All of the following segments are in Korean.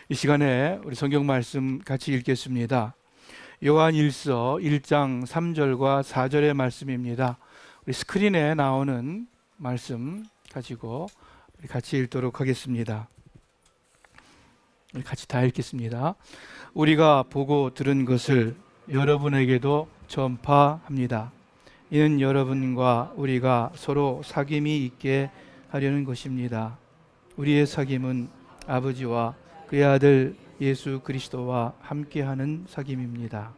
이 시간에 우리 성경 말씀 같이 읽겠습니다. 요한일서 1장 3절과 4절의 말씀입니다. 우리 스크린에 나오는 말씀 가지고 우리 같이 읽도록 하겠습니다. 우리 같이 다 읽겠습니다. 우리가 보고 들은 것을 여러분에게도 전파합니다. 이는 여러분과 우리가 서로 사귐이 있게 하려는 것입니다. 우리의 사귐은 아버지와 그의 아들 예수 그리스도와 함께하는 사귐입니다.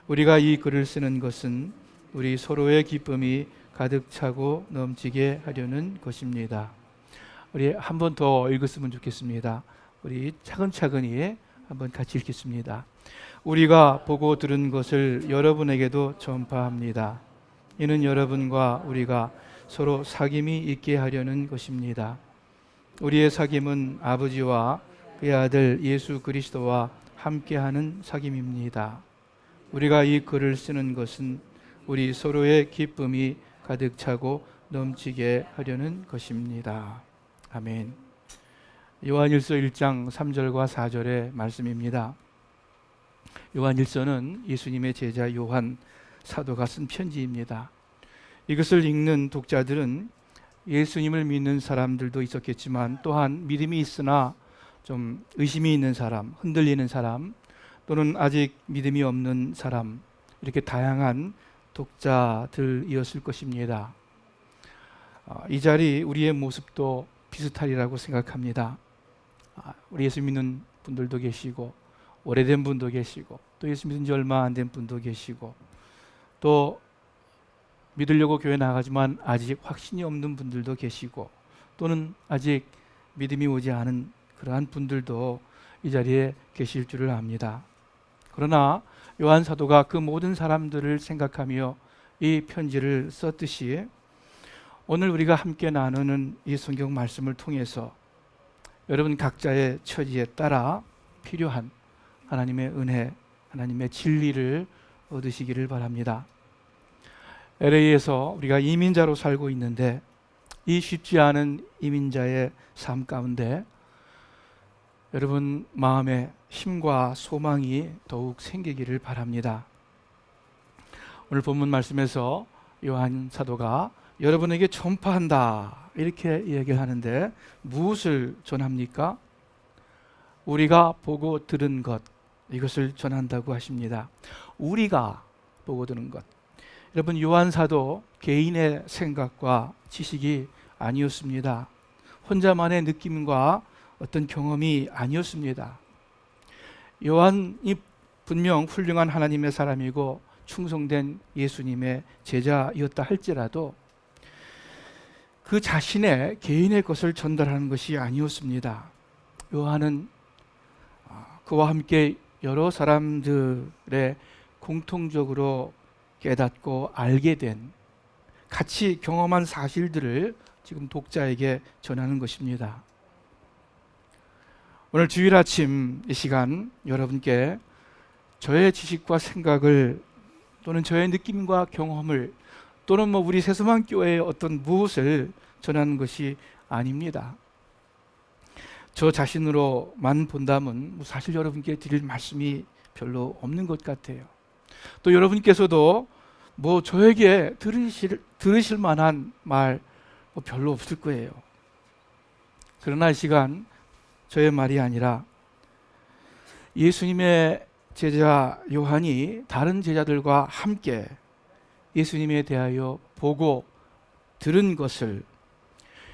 우리가 이 글을 쓰는 것은 우리 서로의 기쁨이 가득 차고 넘치게 하려는 것입니다. 우리 한 번 더 읽었으면 좋겠습니다. 우리 차근차근히 한번 같이 읽겠습니다. 우리가 보고 들은 것을 여러분에게도 전파합니다. 이는 여러분과 우리가 서로 사귐이 있게 하려는 것입니다. 우리의 사귐은 아버지와 그의 아들 예수 그리스도와 함께하는 사귐입니다. 우리가 이 글을 쓰는 것은 우리 서로의 기쁨이 가득 차고 넘치게 하려는 것입니다. 아멘. 요한일서 1장 3절과 4절의 말씀입니다. 요한일서는 예수님의 제자 요한 사도가 쓴 편지입니다. 이것을 읽는 독자들은 예수님을 믿는 사람들도 있었겠지만 또한 믿음이 있으나 좀 의심이 있는 사람, 흔들리는 사람, 또는 아직 믿음이 없는 사람, 이렇게 다양한 독자들이었을 것입니다. 이 자리 우리의 모습도 비슷하리라고 생각합니다. 우리 예수 믿는 분들도 계시고 오래된 분도 계시고 또 예수 믿은 지 얼마 안 된 분도 계시고 또 믿으려고 교회 나가지만 아직 확신이 없는 분들도 계시고 또는 아직 믿음이 오지 않은 그러한 분들도 이 자리에 계실 줄을 압니다. 그러나 요한 사도가 그 모든 사람들을 생각하며 이 편지를 썼듯이 오늘 우리가 함께 나누는 이 성경 말씀을 통해서 여러분 각자의 처지에 따라 필요한 하나님의 은혜, 하나님의 진리를 얻으시기를 바랍니다. LA에서 우리가 이민자로 살고 있는데 이 쉽지 않은 이민자의 삶 가운데 여러분 마음에 힘과 소망이 더욱 생기기를 바랍니다. 오늘 본문 말씀에서 요한 사도가 여러분에게 전파한다 이렇게 이야기를 하는데 무엇을 전합니까? 우리가 보고 들은 것, 이것을 전한다고 하십니다. 우리가 보고 들은 것. 여러분 요한 사도 개인의 생각과 지식이 아니었습니다. 혼자만의 느낌과 어떤 경험이 아니었습니다. 요한이 분명 훌륭한 하나님의 사람이고 충성된 예수님의 제자였다 할지라도 그 자신의 개인의 것을 전달하는 것이 아니었습니다. 요한은 그와 함께 여러 사람들의 공통적으로 깨닫고 알게 된 같이 경험한 사실들을 지금 독자에게 전하는 것입니다. 오늘 주일 아침 이 시간 여러분께 저의 지식과 생각을 또는 저의 느낌과 경험을 또는 우리 새소망 교회의 어떤 무엇을 전하는 것이 아닙니다. 저 자신으로만 본다면 사실 여러분께 드릴 말씀이 별로 없는 것 같아요. 또 여러분께서도 저에게 들으실 만한 말 별로 없을 거예요. 그러나 이 시간 저의 말이 아니라 예수님의 제자 요한이 다른 제자들과 함께 예수님에 대하여 보고 들은 것을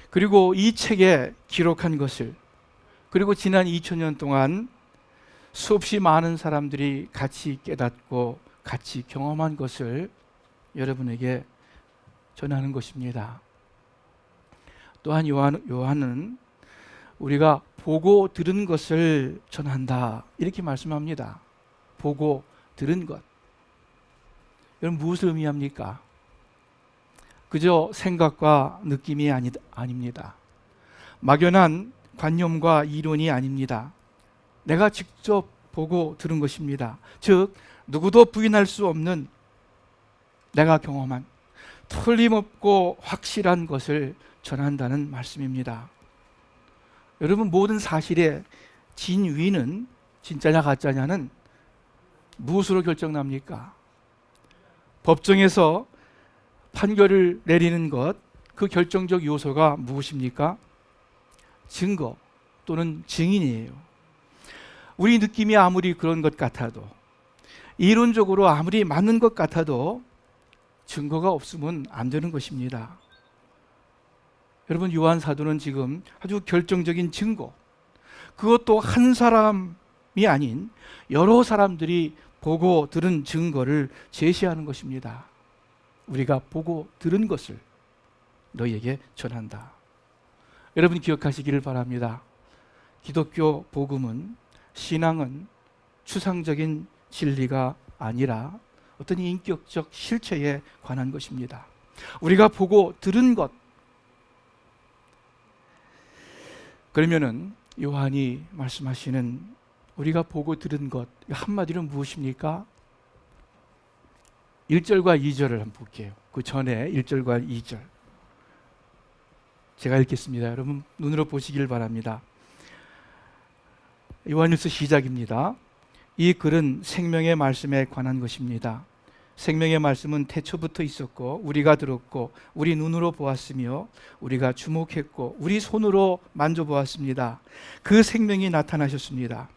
그리고 이 책에 기록한 것을 그리고 지난 2000년 동안 수없이 많은 사람들이 같이 깨닫고 같이 경험한 것을 여러분에게 전하는 것입니다. 또한 요한은 우리가 보고 들은 것을 전한다 이렇게 말씀합니다. 보고 들은 것. 여러분 무엇을 의미합니까? 그저 생각과 느낌이 아닙니다. 막연한 관념과 이론이 아닙니다. 내가 직접 보고 들은 것입니다. 즉 누구도 부인할 수 없는 내가 경험한 틀림없고 확실한 것을 전한다는 말씀입니다. 여러분 모든 사실에 진위는 진짜냐 가짜냐는 무엇으로 결정납니까? 법정에서 판결을 내리는 것, 그 결정적 요소가 무엇입니까? 증거 또는 증인이에요. 우리 느낌이 아무리 그런 것 같아도, 이론적으로 아무리 맞는 것 같아도 증거가 없으면 안 되는 것입니다. 여러분, 요한 사도는 지금 아주 결정적인 증거, 그것도 한 사람이 아닌 여러 사람들이 보고 들은 증거를 제시하는 것입니다. 우리가 보고 들은 것을 너희에게 전한다. 여러분 기억하시기를 바랍니다. 기독교 복음은, 신앙은 추상적인 진리가 아니라 어떤 인격적 실체에 관한 것입니다. 우리가 보고 들은 것. 그러면은 요한이 말씀하시는 우리가 보고 들은 것, 한마디로 무엇입니까? 1절과 2절을 한번 볼게요. 그 전에 1절과 2절 제가 읽겠습니다. 여러분 눈으로 보시길 바랍니다. 요한일서 시작입니다. 이 글은 생명의 말씀에 관한 것입니다. 생명의 말씀은 태초부터 있었고 우리가 들었고 우리 눈으로 보았으며 우리가 주목했고 우리 손으로 만져보았습니다. 그 생명이 나타나셨습니다.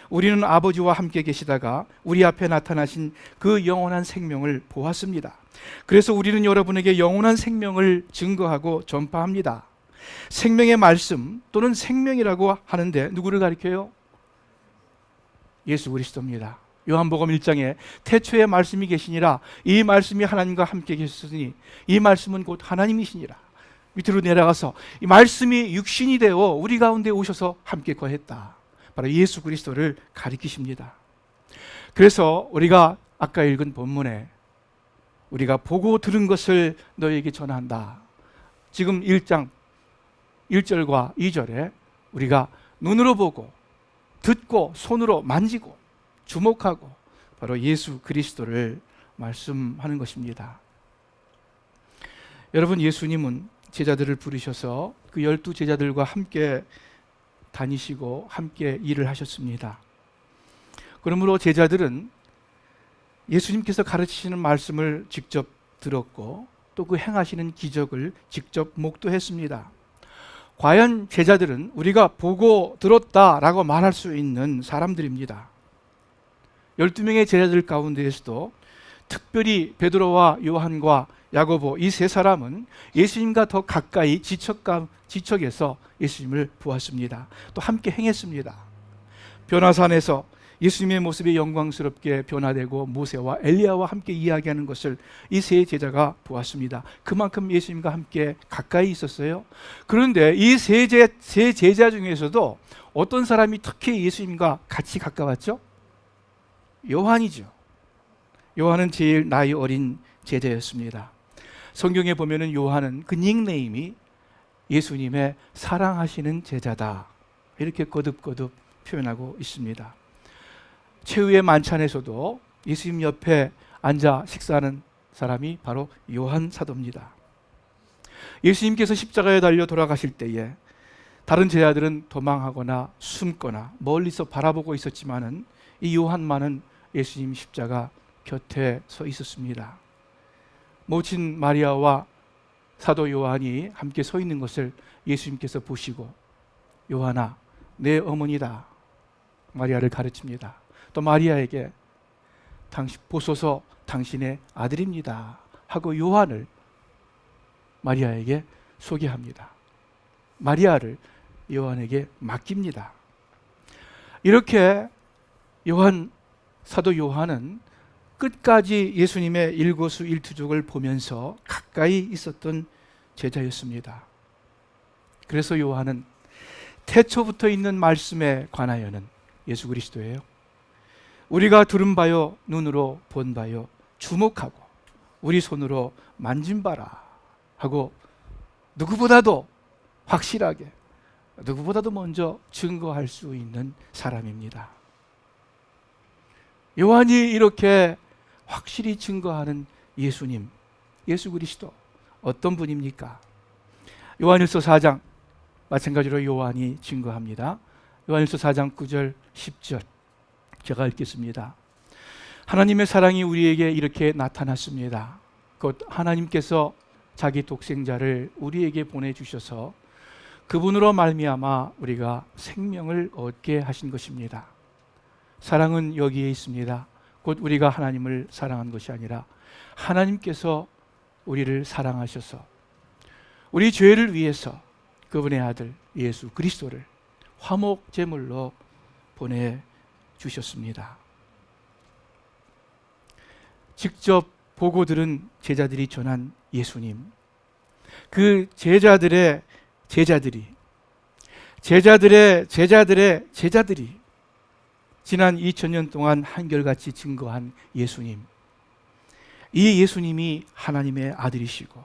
우리는 아버지와 함께 계시다가 우리 앞에 나타나신 그 영원한 생명을 보았습니다. 그래서 우리는 여러분에게 영원한 생명을 증거하고 전파합니다. 생명의 말씀 또는 생명이라고 하는데 누구를 가리켜요? 예수 그리스도입니다. 요한복음 1장에 태초에 말씀이 계시니라, 이 말씀이 하나님과 함께 계셨으니 이 말씀은 곧 하나님이시니라. 밑으로 내려가서 이 말씀이 육신이 되어 우리 가운데 오셔서 함께 거했다. 바로 예수 그리스도를 가리키십니다. 그래서 우리가 아까 읽은 본문에 우리가 보고 들은 것을 너에게 전한다. 지금 1장 1절과 2절에 우리가 눈으로 보고 듣고 손으로 만지고 주목하고 바로 예수 그리스도를 말씀하는 것입니다. 여러분, 예수님은 제자들을 부르셔서 그 12제자들과 함께 다니시고 함께 일을 하셨습니다. 그러므로 제자들은 예수님께서 가르치시는 말씀을 직접 들었고 또 그 행하시는 기적을 직접 목도했습니다. 과연 제자들은 우리가 보고 들었다라고 말할 수 있는 사람들입니다. 12명의 제자들 가운데에서도 특별히 베드로와 요한과 야고보 이 세 사람은 예수님과 더 가까이 지척에서 예수님을 보았습니다. 또 함께 행했습니다. 변화산에서 예수님의 모습이 영광스럽게 변화되고 모세와 엘리야와 함께 이야기하는 것을 이 세 제자가 보았습니다. 그만큼 예수님과 함께 가까이 있었어요. 그런데 이 세 제자 중에서도 어떤 사람이 특히 예수님과 같이 가까웠죠? 요한이죠. 요한은 제일 나이 어린 제자였습니다. 성경에 보면은 요한은 그 닉네임이 예수님의 사랑하시는 제자다, 이렇게 거듭거듭 표현하고 있습니다. 최후의 만찬에서도 예수님 옆에 앉아 식사하는 사람이 바로 요한 사도입니다. 예수님께서 십자가에 달려 돌아가실 때에 다른 제자들은 도망하거나 숨거나 멀리서 바라보고 있었지만은 이 요한만은 예수님 십자가 곁에 서 있었습니다. 모친 마리아와 사도 요한이 함께 서 있는 것을 예수님께서 보시고 요한아, 내 어머니다, 마리아를 가르칩니다. 또 마리아에게 당신 보소서 당신의 아들입니다 하고 요한을 마리아에게 소개합니다. 마리아를 요한에게 맡깁니다. 이렇게 사도 요한은 끝까지 예수님의 일거수일투족을 보면서 가까이 있었던 제자였습니다. 그래서 요한은 태초부터 있는 말씀에 관하여는 예수 그리스도예요. 우리가 들은 바요, 눈으로 본 바요, 주목하고 우리 손으로 만진 바라 하고 누구보다도 확실하게, 누구보다도 먼저 증거할 수 있는 사람입니다. 요한이 이렇게 확실히 증거하는 예수님, 예수 그리스도 어떤 분입니까? 요한일서 4장 마찬가지로 요한이 증거합니다. 요한일서 4장 9절 10절 제가 읽겠습니다. 하나님의 사랑이 우리에게 이렇게 나타났습니다. 곧 하나님께서 자기 독생자를 우리에게 보내주셔서 그분으로 말미암아 우리가 생명을 얻게 하신 것입니다. 사랑은 여기에 있습니다. 곧 우리가 하나님을 사랑한 것이 아니라 하나님께서 우리를 사랑하셔서 우리 죄를 위해서 그분의 아들 예수 그리스도를 화목 제물로 보내주셨습니다. 직접 보고 들은 제자들이 전한 예수님, 그 제자들의 제자들이 지난 2000년 동안 한결같이 증거한 예수님, 이 예수님이 하나님의 아들이시고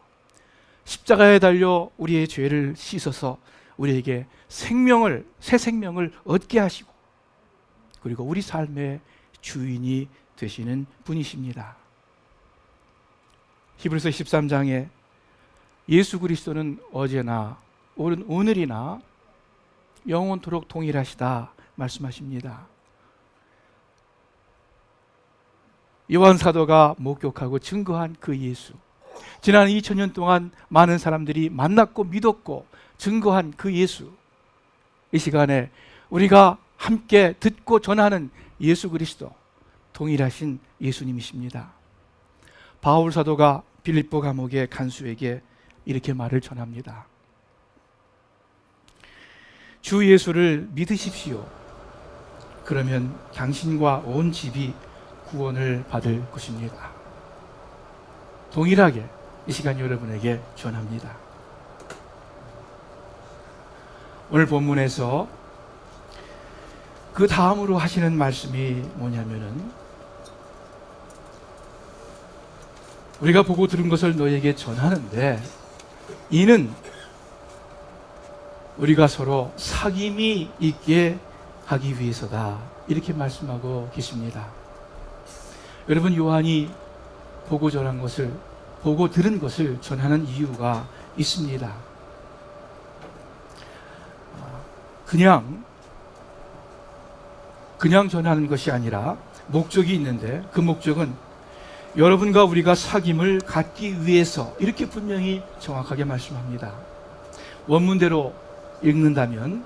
십자가에 달려 우리의 죄를 씻어서 우리에게 새 생명을 얻게 하시고 그리고 우리 삶의 주인이 되시는 분이십니다. 히브리서 13장에 예수 그리스도는 어제나 오늘이나 영원토록 동일하시다 말씀하십니다. 요한 사도가 목격하고 증거한 그 예수, 지난 2000년 동안 많은 사람들이 만났고 믿었고 증거한 그 예수, 이 시간에 우리가 함께 듣고 전하는 예수 그리스도, 동일하신 예수님이십니다. 바울 사도가 빌립보 감옥의 간수에게 이렇게 말을 전합니다. 주 예수를 믿으십시오. 그러면 당신과 온 집이 구원을 받을 것입니다. 동일하게 이 시간 여러분에게 전합니다. 오늘 본문에서 그 다음으로 하시는 말씀이 뭐냐면은 우리가 보고 들은 것을 너희에게 전하는데 이는 우리가 서로 사귐이 있게 하기 위해서다, 이렇게 말씀하고 계십니다. 여러분, 요한이 보고 들은 것을 전하는 이유가 있습니다. 그냥 전하는 것이 아니라 목적이 있는데 그 목적은 여러분과 우리가 사귐을 갖기 위해서, 이렇게 분명히 정확하게 말씀합니다. 원문대로 읽는다면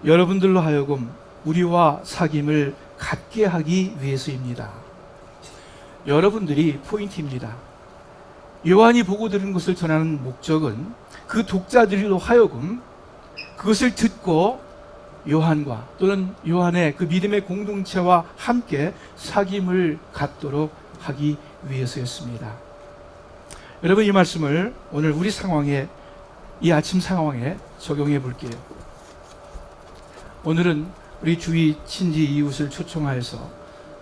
여러분들로 하여금 우리와 사귐을 갖게 하기 위해서입니다. 여러분들이 포인트입니다. 요한이 보고 들은 것을 전하는 목적은 그 독자들로 하여금 그것을 듣고 요한과 또는 요한의 그 믿음의 공동체와 함께 사귐을 갖도록 하기 위해서였습니다. 여러분, 이 말씀을 오늘 우리 상황에, 이 아침 상황에 적용해 볼게요. 오늘은 우리 주위 친지 이웃을 초청하여서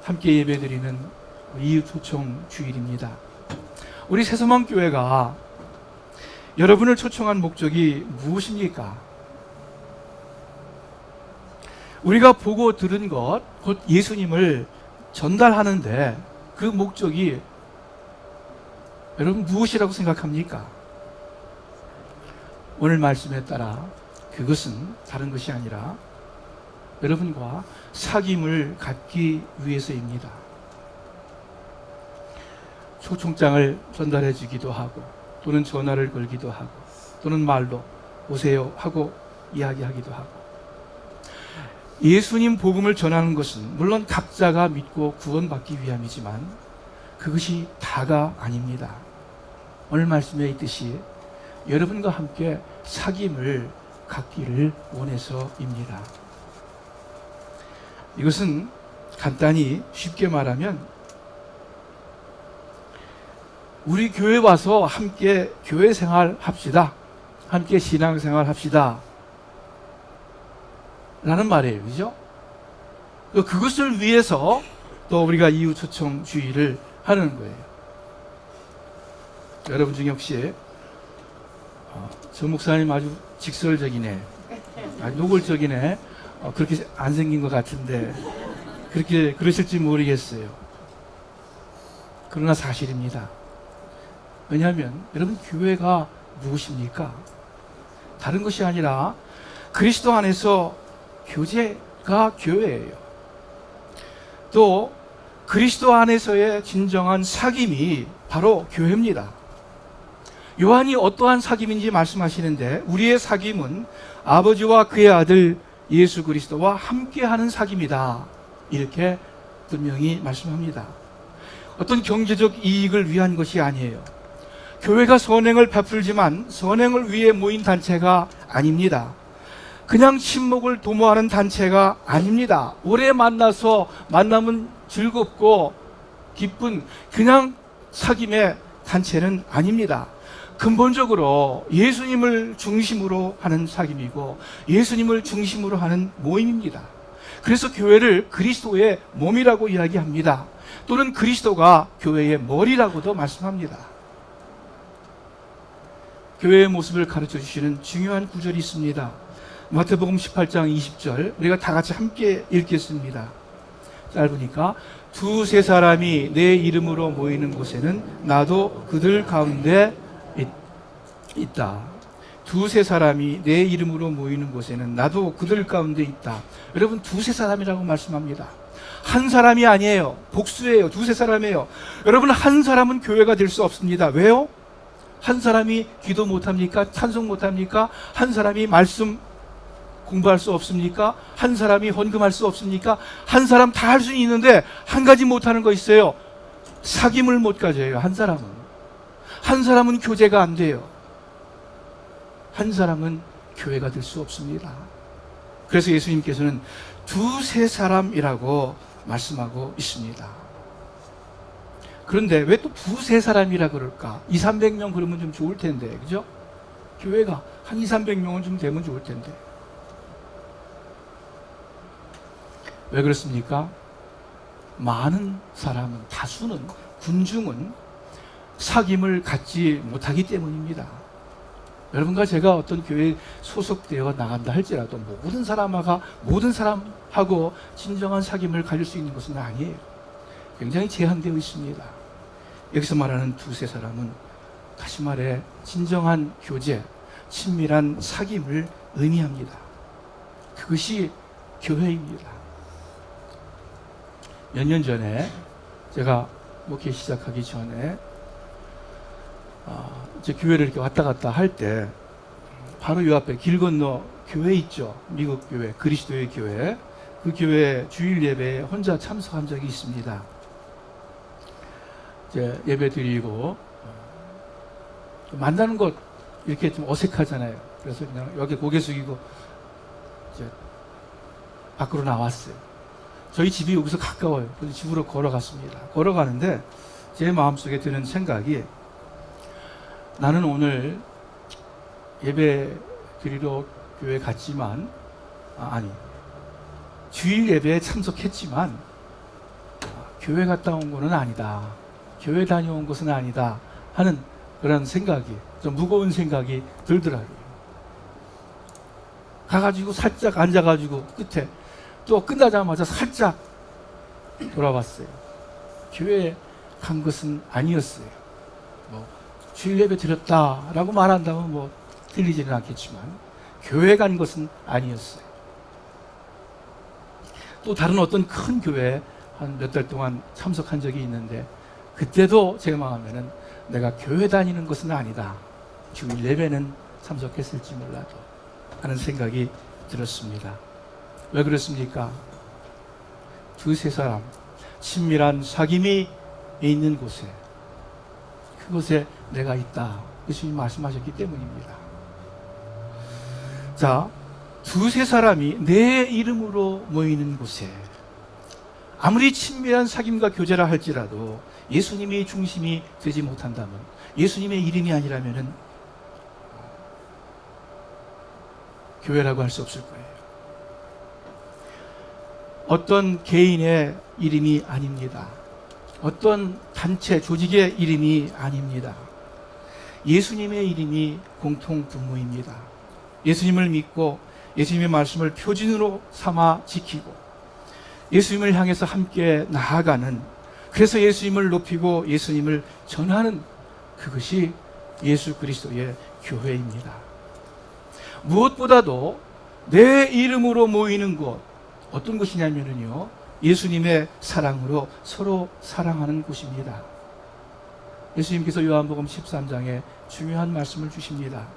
함께 예배드리는 이웃 초청 주일입니다. 우리 새소망 교회가 여러분을 초청한 목적이 무엇입니까? 우리가 보고 들은 것, 곧 예수님을 전달하는데 그 목적이 여러분 무엇이라고 생각합니까? 오늘 말씀에 따라 그것은 다른 것이 아니라 여러분과 사귐을 갖기 위해서입니다. 초청장을 전달해 주기도 하고 또는 전화를 걸기도 하고 또는 말로 오세요 하고 이야기하기도 하고, 예수님 복음을 전하는 것은 물론 각자가 믿고 구원받기 위함이지만 그것이 다가 아닙니다. 오늘 말씀에 있듯이 여러분과 함께 사귐을 갖기를 원해서입니다. 이것은 간단히 쉽게 말하면 우리 교회 와서 함께 교회 생활 합시다, 함께 신앙 생활 합시다 라는 말이에요. 그죠? 그것을 위해서 또 우리가 이웃 초청 주의를 하는 거예요. 여러분 중에 혹시 저 목사님 아주 직설적이네, 아주 노골적이네, 그렇게 안 생긴 것 같은데 그렇게 그러실지 모르겠어요. 그러나 사실입니다. 왜냐하면 여러분, 교회가 무엇입니까? 다른 것이 아니라 그리스도 안에서 곳가 교회예요. 또 그리스도 안에서의 진정한 사귐이 바로 교회입니다. 요한이 어떠한 사귐인지 말씀하시는데 우리의 사귐은 아버지와 그의 아들 예수 그리스도와 함께하는 사귐이다. 이렇게 분명히 말씀합니다. 어떤 경제적 이익을 위한 것이 아니에요. 교회가 선행을 베풀지만 선행을 위해 모인 단체가 아닙니다. 그냥 친목을 도모하는 단체가 아닙니다. 오래 만나서 만남은 즐겁고 기쁜 그냥 사귐의 단체는 아닙니다. 근본적으로 예수님을 중심으로 하는 사귐이고 예수님을 중심으로 하는 모임입니다. 그래서 교회를 그리스도의 몸이라고 이야기합니다. 또는 그리스도가 교회의 머리라고도 말씀합니다. 교회의 모습을 가르쳐 주시는 중요한 구절이 있습니다. 마태복음 18장 20절 우리가 다 같이 함께 읽겠습니다. 짧으니까 두세 사람이 내 이름으로 모이는 곳에는 나도 그들 가운데 있다. 두세 사람이 내 이름으로 모이는 곳에는 나도 그들 가운데 있다. 여러분 두세 사람이라고 말씀합니다. 한 사람이 아니에요. 복수예요. 두세 사람이에요. 여러분 한 사람은 교회가 될 수 없습니다. 왜요? 한 사람이 기도 못합니까? 찬송 못합니까? 한 사람이 말씀 공부할 수 없습니까? 한 사람이 헌금할 수 없습니까? 한 사람 다 할 수 있는데 한 가지 못하는 거 있어요. 사귐을 못 가져요. 한 사람은 교제가 안 돼요. 한 사람은 교회가 될 수 없습니다. 그래서 예수님께서는 두세 사람이라고 말씀하고 있습니다. 그런데 왜 또 두세 사람이라 그럴까? 200~300명 그러면 좀 좋을 텐데, 그죠? 교회가 한 200~300명은 좀 되면 좋을 텐데. 왜 그렇습니까? 많은 사람은, 다수는, 군중은 사귐을 갖지 못하기 때문입니다. 여러분과 제가 어떤 교회에 소속되어 나간다 할지라도 모든 사람하고 진정한 사귐을 가질 수 있는 것은 아니에요. 굉장히 제한되어 있습니다. 여기서 말하는 두세 사람은 다시 말해 진정한 교제, 친밀한 사귐을 의미합니다. 그것이 교회입니다. 몇 년 전에 제가 목회 시작하기 전에 이제 교회를 이렇게 왔다 갔다 할 때 바로 요 앞에 길 건너 교회 있죠. 미국 교회, 그리스도의 교회. 그 교회 주일 예배에 혼자 참석한 적이 있습니다. 이제 예배 드리고 만나는 것 이렇게 좀 어색하잖아요. 그래서 그냥 여기 고개 숙이고 이제 밖으로 나왔어요. 저희 집이 여기서 가까워요. 그래서 집으로 걸어갔습니다. 걸어가는데 제 마음속에 드는 생각이 나는 오늘 예배 드리러 교회 갔지만 주일 예배에 참석했지만 교회 갔다 온 것은 아니다. 교회 다녀온 것은 아니다 하는 그런 생각이, 좀 무거운 생각이 들더라고요. 가가지고 살짝 앉아가지고 끝에 또 끝나자마자 살짝 돌아봤어요. 교회에 간 것은 아니었어요. 주일 예배 드렸다라고 말한다면 들리지는 않겠지만 교회 간 것은 아니었어요. 또 다른 어떤 큰 교회에 한 몇 달 동안 참석한 적이 있는데 그때도 제 마음에는 내가 교회 다니는 것은 아니다. 주일 예배는 참석했을지 몰라도 하는 생각이 들었습니다. 왜 그렇습니까? 두세 사람 친밀한 사귐이 있는 곳에, 그곳에 내가 있다. 예수님이 말씀하셨기 때문입니다. 자, 두세 사람이 내 이름으로 모이는 곳에 아무리 친밀한 사귐과 교제라 할지라도 예수님이 중심이 되지 못한다면, 예수님의 이름이 아니라면 교회라고 할 수 없을 거예요. 어떤 개인의 이름이 아닙니다. 어떤 단체, 조직의 이름이 아닙니다. 예수님의 이름이 공통분모입니다. 예수님을 믿고 예수님의 말씀을 표준으로 삼아 지키고 예수님을 향해서 함께 나아가는, 그래서 예수님을 높이고 예수님을 전하는, 그것이 예수 그리스도의 교회입니다. 무엇보다도 내 이름으로 모이는 곳, 어떤 곳이냐면요, 예수님의 사랑으로 서로 사랑하는 곳입니다. 예수님께서 요한복음 13장에 중요한 말씀을 주십니다.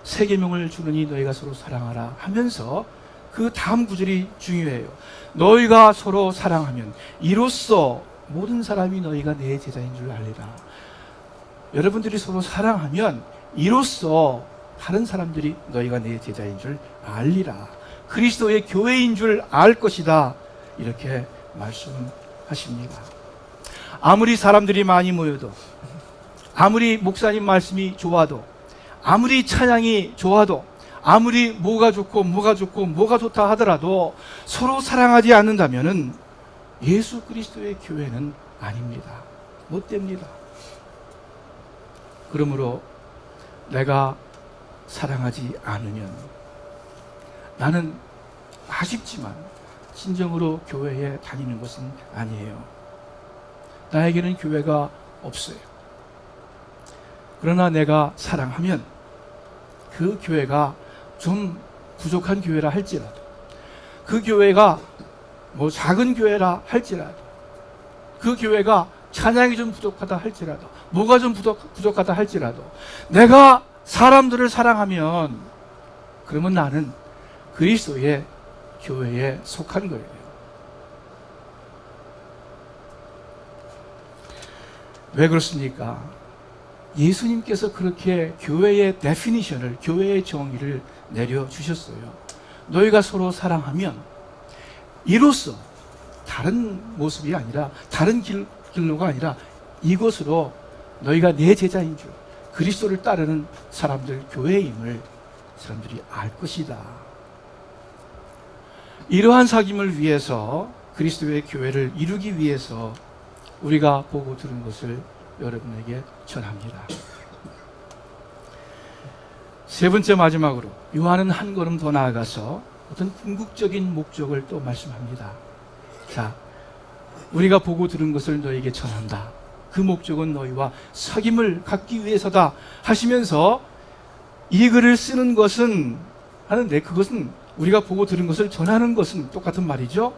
새 계명을 주느니 너희가 서로 사랑하라 하면서 그 다음 구절이 중요해요. 너희가 서로 사랑하면 이로써 모든 사람이 너희가 내 제자인 줄 알리라. 여러분들이 서로 사랑하면 이로써 다른 사람들이 너희가 내 제자인 줄 알리라. 그리스도의 교회인 줄 알 것이다. 이렇게 말씀하십니다. 아무리 사람들이 많이 모여도, 아무리 목사님 말씀이 좋아도, 아무리 찬양이 좋아도, 아무리 뭐가 좋고 뭐가 좋다 하더라도 서로 사랑하지 않는다면 예수 그리스도의 교회는 아닙니다. 못 됩니다. 그러므로 내가 사랑하지 않으면 나는 아쉽지만 진정으로 교회에 다니는 것은 아니에요. 나에게는 교회가 없어요. 그러나 내가 사랑하면 그 교회가 좀 부족한 교회라 할지라도, 그 교회가 뭐 작은 교회라 할지라도, 그 교회가 찬양이 좀 부족하다 할지라도, 뭐가 좀 부족하다 할지라도 내가 사람들을 사랑하면 그러면 나는 그리스도의 교회에 속한 거예요. 왜 그렇습니까? 예수님께서 그렇게 교회의 데피니션을, 교회의 정의를 내려주셨어요. 너희가 서로 사랑하면 이로써 다른 모습이 아니라, 다른 길로가 아니라 이것으로 너희가 내 제자인 줄, 그리스도를 따르는 사람들, 교회임을 사람들이 알 것이다. 이러한 사귐을 위해서, 그리스도의 교회를 이루기 위해서 우리가 보고 들은 것을 여러분에게 전합니다. 세 번째, 마지막으로 요한은 한 걸음 더 나아가서 어떤 궁극적인 목적을 또 말씀합니다. 자, 우리가 보고 들은 것을 너에게 전한다. 그 목적은 너희와 사귐을 갖기 위해서다 하시면서 이 글을 쓰는 것은 하는데, 그것은 우리가 보고 들은 것을 전하는 것은 똑같은 말이죠.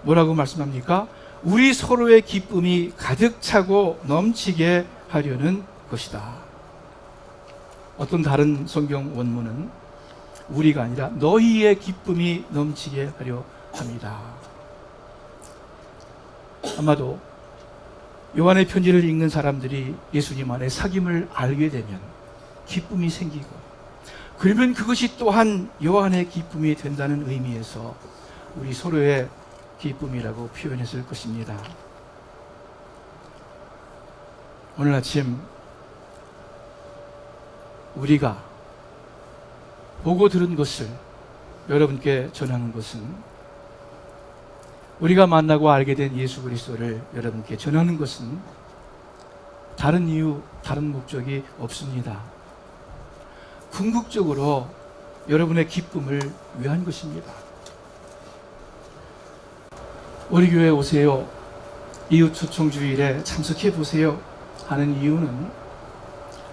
뭐라고 말씀합니까? 우리 서로의 기쁨이 가득 차고 넘치게 하려는 것이다. 어떤 다른 성경 원문은 우리가 아니라 너희의 기쁨이 넘치게 하려 합니다. 아마도 요한의 편지를 읽는 사람들이 예수님 안에 사귐을 알게 되면 기쁨이 생기고, 그러면 그것이 또한 요한의 기쁨이 된다는 의미에서 우리 서로의 기쁨이라고 표현했을 것입니다. 오늘 아침 우리가 보고 들은 것을 여러분께 전하는 것은, 우리가 만나고 알게 된 예수 그리스도를 여러분께 전하는 것은 다른 이유, 다른 목적이 없습니다. 궁극적으로 여러분의 기쁨을 위한 것입니다. 우리 교회에 오세요, 이웃 초청 주일에 참석해 보세요 하는 이유는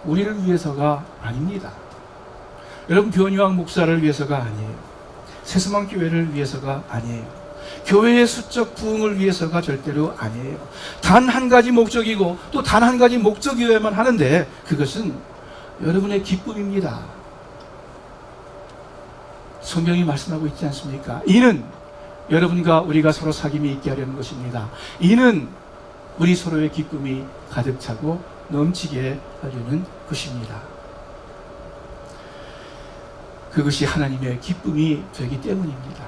우리를 위해서가 아닙니다. 여러분 변유학 목사를 위해서가 아니에요. 새소망 교회를 위해서가 아니에요. 교회의 수적 부흥을 위해서가 절대로 아니에요. 단 한 가지 목적이고 또 단 한 가지 목적이어야만 하는데, 그것은 여러분의 기쁨입니다. 성경이 말씀하고 있지 않습니까? 이는 여러분과 우리가 서로 사귐이 있게 하려는 것입니다. 이는 우리 서로의 기쁨이 가득 차고 넘치게 하려는 것입니다. 그것이 하나님의 기쁨이 되기 때문입니다.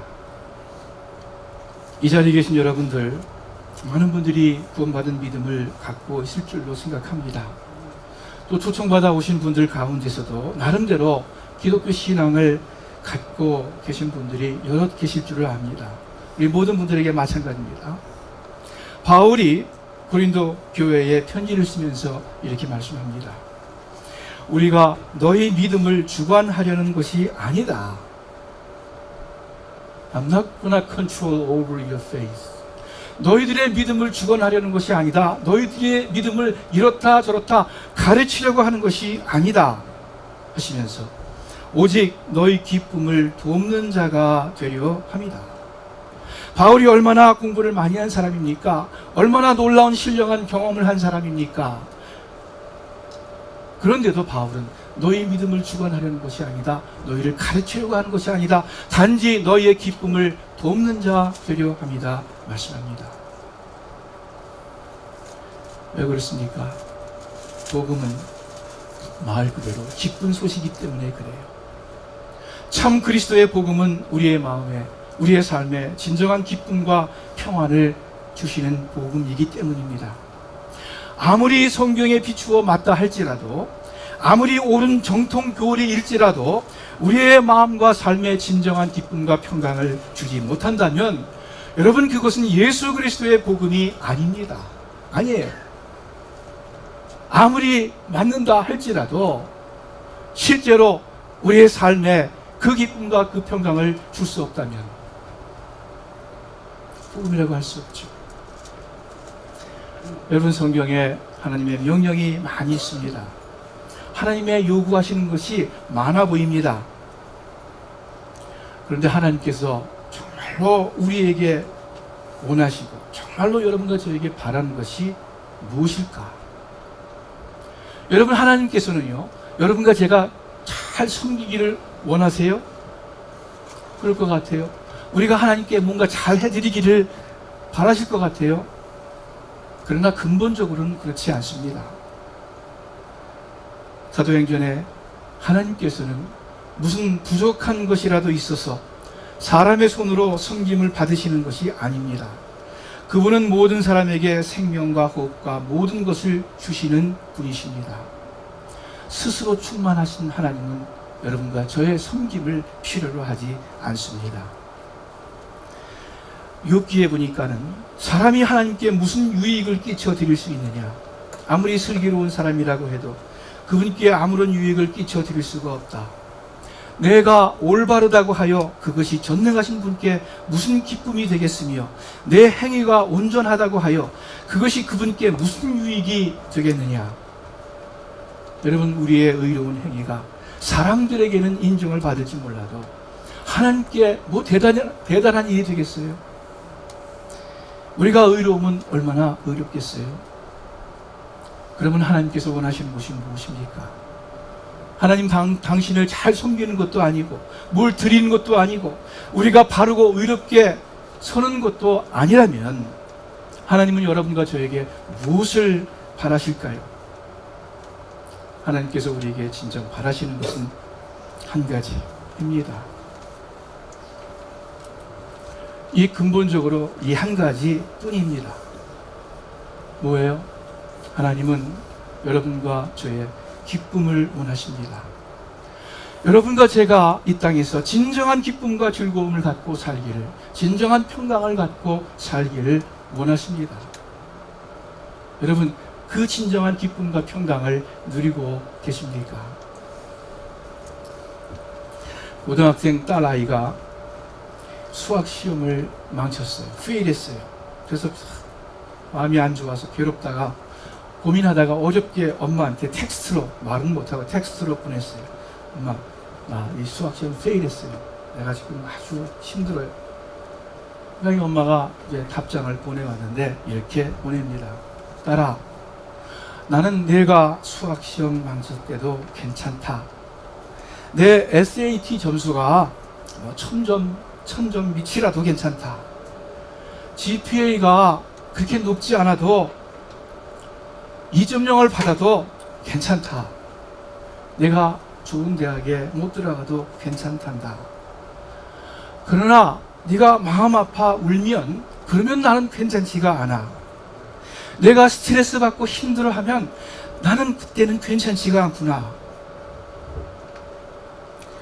이 자리에 계신 여러분들, 많은 분들이 구원받은 믿음을 갖고 있을 줄로 생각합니다. 또 초청받아 오신 분들 가운데서도 나름대로 기독교 신앙을 갖고 계신 분들이 여럿 계실 줄을 압니다. 우리 모든 분들에게 마찬가지입니다. 바울이 고린도 교회에 편지를 쓰면서 이렇게 말씀합니다. 우리가 너희 믿음을 주관하려는 것이 아니다. I'm not gonna control over your faith. 너희들의 믿음을 주관하려는 것이 아니다. 너희들의 믿음을 이렇다 저렇다 가르치려고 하는 것이 아니다 하시면서, 오직 너희 기쁨을 돕는 자가 되려 함이다. 바울이 얼마나 공부를 많이 한 사람입니까? 얼마나 놀라운 신령한 경험을 한 사람입니까? 그런데도 바울은 너희 믿음을 주관하려는 것이 아니다. 너희를 가르치려고 하는 것이 아니다. 단지 너희의 기쁨을 돕는 자 되려 합니다. 말씀합니다. 왜 그렇습니까? 복음은 말 그대로 기쁜 소식이기 때문에 그래요. 참 그리스도의 복음은 우리의 마음에, 우리의 삶에 진정한 기쁨과 평안을 주시는 복음이기 때문입니다. 아무리 성경에 비추어 맞다 할지라도, 아무리 옳은 정통 교리일지라도 우리의 마음과 삶에 진정한 기쁨과 평강을 주지 못한다면 여러분, 그것은 예수 그리스도의 복음이 아닙니다. 아니에요. 아무리 맞는다 할지라도 실제로 우리의 삶에 그 기쁨과 그 평강을 줄 수 없다면 복음이라고 할 수 없죠. 여러분, 성경에 하나님의 명령이 많이 있습니다. 하나님의 요구하시는 것이 많아 보입니다. 그런데 하나님께서 정말로 우리에게 원하시고 정말로 여러분과 저에게 바라는 것이 무엇일까? 여러분, 하나님께서는요, 여러분과 제가 잘 섬기기를 원하세요? 그럴 것 같아요. 우리가 하나님께 뭔가 잘 해드리기를 바라실 것 같아요. 그러나 근본적으로는 그렇지 않습니다. 사도행전에 하나님께서는 무슨 부족한 것이라도 있어서 사람의 손으로 섬김을 받으시는 것이 아닙니다. 그분은 모든 사람에게 생명과 호흡과 모든 것을 주시는 분이십니다. 스스로 충만하신 하나님은 여러분과 저의 섬김을 필요로 하지 않습니다. 욥기에 보니까는 사람이 하나님께 무슨 유익을 끼쳐 드릴 수 있느냐, 아무리 슬기로운 사람이라고 해도 그분께 아무런 유익을 끼쳐 드릴 수가 없다. 내가 올바르다고 하여 그것이 전능하신 분께 무슨 기쁨이 되겠으며, 내 행위가 온전하다고 하여 그것이 그분께 무슨 유익이 되겠느냐. 여러분, 우리의 의로운 행위가 사람들에게는 인정을 받을지 몰라도 하나님께 뭐 대단한 일이 되겠어요? 우리가 의로우면 얼마나 의롭겠어요? 그러면 하나님께서 원하시는 것이 무엇입니까? 하나님 당신을 잘 섬기는 것도 아니고, 뭘 드리는 것도 아니고, 우리가 바르고 의롭게 서는 것도 아니라면 하나님은 여러분과 저에게 무엇을 바라실까요? 하나님께서 우리에게 진정 바라시는 것은 한 가지입니다. 이 근본적으로 이 한 가지 뿐입니다. 뭐예요? 하나님은 여러분과 저의 기쁨을 원하십니다. 여러분과 제가 이 땅에서 진정한 기쁨과 즐거움을 갖고 살기를, 진정한 평강을 갖고 살기를 원하십니다. 여러분, 그 진정한 기쁨과 평강을 누리고 계십니까? 고등학생 딸아이가 수학 시험을 망쳤어요. 페일했어요. 그래서 마음이 안 좋아서 괴롭다가 고민하다가 어저께 엄마한테 텍스트로, 말은 못하고 텍스트로 보냈어요. 엄마, 나 이 수학 시험 페일했어요. 내가 지금 아주 힘들어요. 그러니까 엄마가 이제 답장을 보내왔는데 이렇게 보냅니다. 딸아, 나는 내가 수학 시험 망칠 때도 괜찮다. 내 SAT 점수가 1000점 밑이라도 괜찮다. GPA가 그렇게 높지 않아도 2.0을 받아도 괜찮다. 내가 좋은 대학에 못 들어가도 괜찮단다. 그러나 네가 마음 아파 울면 그러면 나는 괜찮지가 않아. 내가 스트레스 받고 힘들어하면 나는 그때는 괜찮지가 않구나.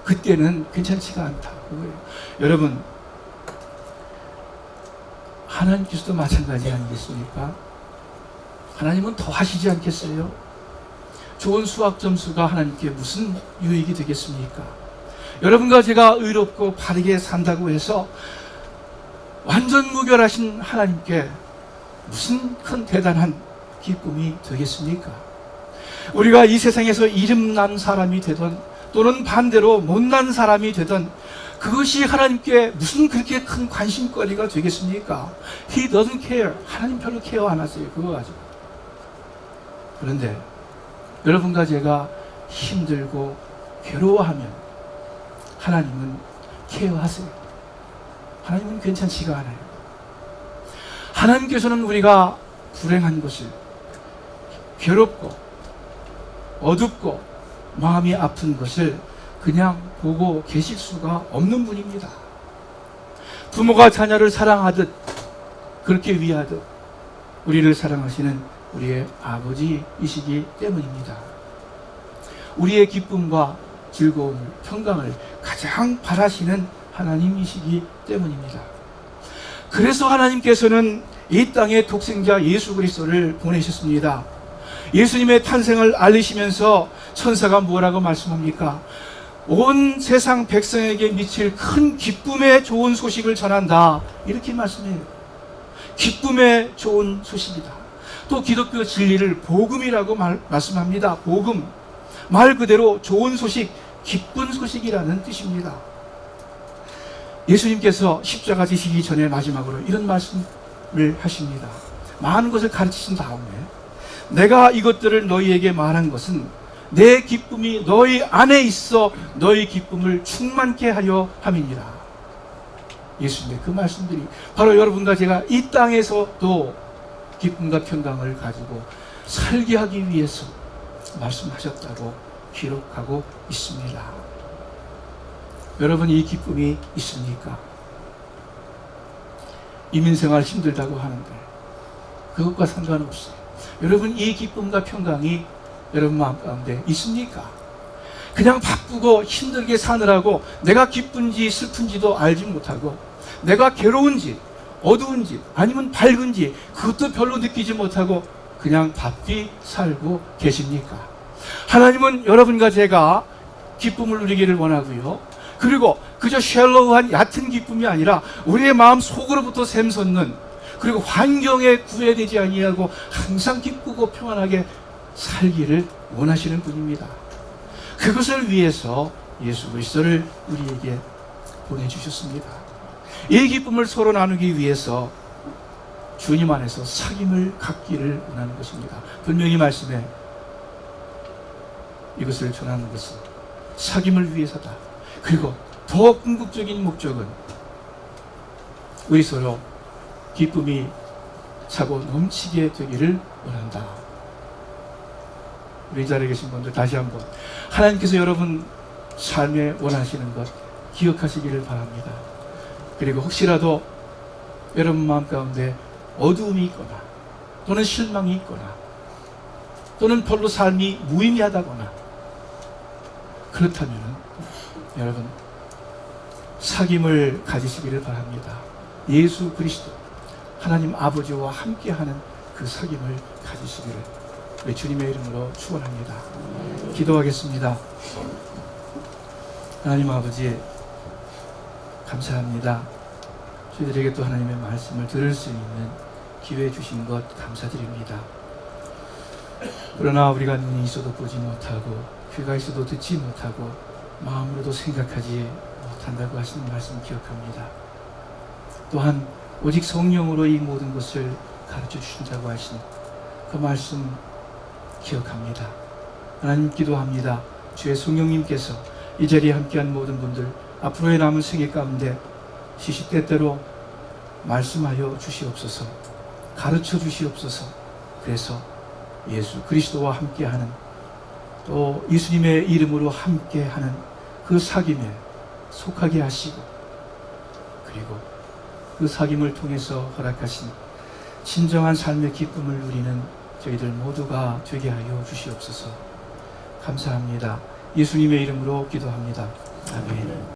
그때는 괜찮지가 않다. 여러분, 하나님께서도 마찬가지 아니겠습니까? 하나님은 더 하시지 않겠어요? 좋은 수학 점수가 하나님께 무슨 유익이 되겠습니까? 여러분과 제가 의롭고 바르게 산다고 해서 완전 무결하신 하나님께 무슨 큰 대단한 기쁨이 되겠습니까? 우리가 이 세상에서 이름난 사람이 되던 또는 반대로 못난 사람이 되든 그것이 하나님께 무슨 그렇게 큰 관심거리가 되겠습니까? He doesn't care. 하나님 별로 케어 안 하세요. 그거 가지고. 그런데 여러분과 제가 힘들고 괴로워하면 하나님은 케어하세요. 하나님은 괜찮지가 않아요. 하나님께서는 우리가 불행한 것을, 괴롭고 어둡고 마음이 아픈 것을 그냥 보고 계실 수가 없는 분입니다. 부모가 자녀를 사랑하듯 그렇게 위하듯 우리를 사랑하시는 우리의 아버지이시기 때문입니다. 우리의 기쁨과 즐거움을, 평강을 가장 바라시는 하나님이시기 때문입니다. 그래서 하나님께서는 이 땅에 독생자 예수 그리스도를 보내셨습니다. 예수님의 탄생을 알리시면서 천사가 뭐라고 말씀합니까? 온 세상 백성에게 미칠 큰 기쁨의 좋은 소식을 전한다. 이렇게 말씀해요. 기쁨의 좋은 소식이다. 또 기독교 진리를 복음이라고 말씀합니다. 복음. 말 그대로 좋은 소식, 기쁜 소식이라는 뜻입니다. 예수님께서 십자가 지시기 전에 마지막으로 이런 말씀을 하십니다. 많은 것을 가르치신 다음에 내가 이것들을 너희에게 말한 것은 내 기쁨이 너희 안에 있어 너희 기쁨을 충만케 하려 함이니라. 예수님의 그 말씀들이 바로 여러분과 제가 이 땅에서도 기쁨과 평강을 가지고 살게 하기 위해서 말씀하셨다고 기록하고 있습니다. 여러분, 이 기쁨이 있습니까? 이민생활 힘들다고 하는데 그것과 상관없어요. 여러분, 이 기쁨과 평강이 여러분 마음 가운데 있습니까? 그냥 바쁘고 힘들게 사느라고 내가 기쁜지 슬픈지도 알지 못하고 내가 괴로운지 어두운지 아니면 밝은지 그것도 별로 느끼지 못하고 그냥 바삐 살고 계십니까? 하나님은 여러분과 제가 기쁨을 누리기를 원하고요. 그리고 그저 셜로우한 얕은 기쁨이 아니라 우리의 마음 속으로부터 샘솟는, 그리고 환경에 구애되지 아니하고 항상 기쁘고 평안하게 살기를 원하시는 분입니다. 그것을 위해서 예수 그리스도를 우리에게 보내주셨습니다. 이 기쁨을 서로 나누기 위해서 주님 안에서 사귐을 갖기를 원하는 것입니다. 분명히 말씀에 이것을 전하는 것은 사귐을 위해서다. 그리고 더 궁극적인 목적은 우리 서로 기쁨이 차고 넘치게 되기를 원한다. 우리 이 자리에 계신 분들 다시 한번 하나님께서 여러분 삶에 원하시는 것 기억하시기를 바랍니다. 그리고 혹시라도 여러분 마음 가운데 어두움이 있거나 또는 실망이 있거나 또는 별로 삶이 무의미하다거나 그렇다면 여러분 사귐을 가지시기를 바랍니다. 예수 그리스도 하나님 아버지와 함께하는 그 사귐을 가지시기를 우리 주님의 이름으로 축원합니다. 기도하겠습니다. 하나님 아버지 감사합니다. 저희들에게 또 하나님의 말씀을 들을 수 있는 기회 주신 것 감사드립니다. 그러나 우리가 눈이 있어도 보지 못하고 귀가 있어도 듣지 못하고 마음으로도 생각하지 못한다고 하시는 말씀 기억합니다. 또한 오직 성령으로 이 모든 것을 가르쳐 주신다고 하신 그 말씀 기억합니다. 하나님 기도합니다. 주의 성령님께서 이 자리에 함께한 모든 분들 앞으로의 남은 생애 가운데 시시때때로 말씀하여 주시옵소서, 가르쳐 주시옵소서. 그래서 예수 그리스도와 함께하는 또 예수님의 이름으로 함께하는 그 사귐에 속하게 하시고 그리고 그 사귐을 통해서 허락하신 진정한 삶의 기쁨을 누리는 저희들 모두가 되게 하여 주시옵소서. 감사합니다. 예수님의 이름으로 기도합니다. 아멘.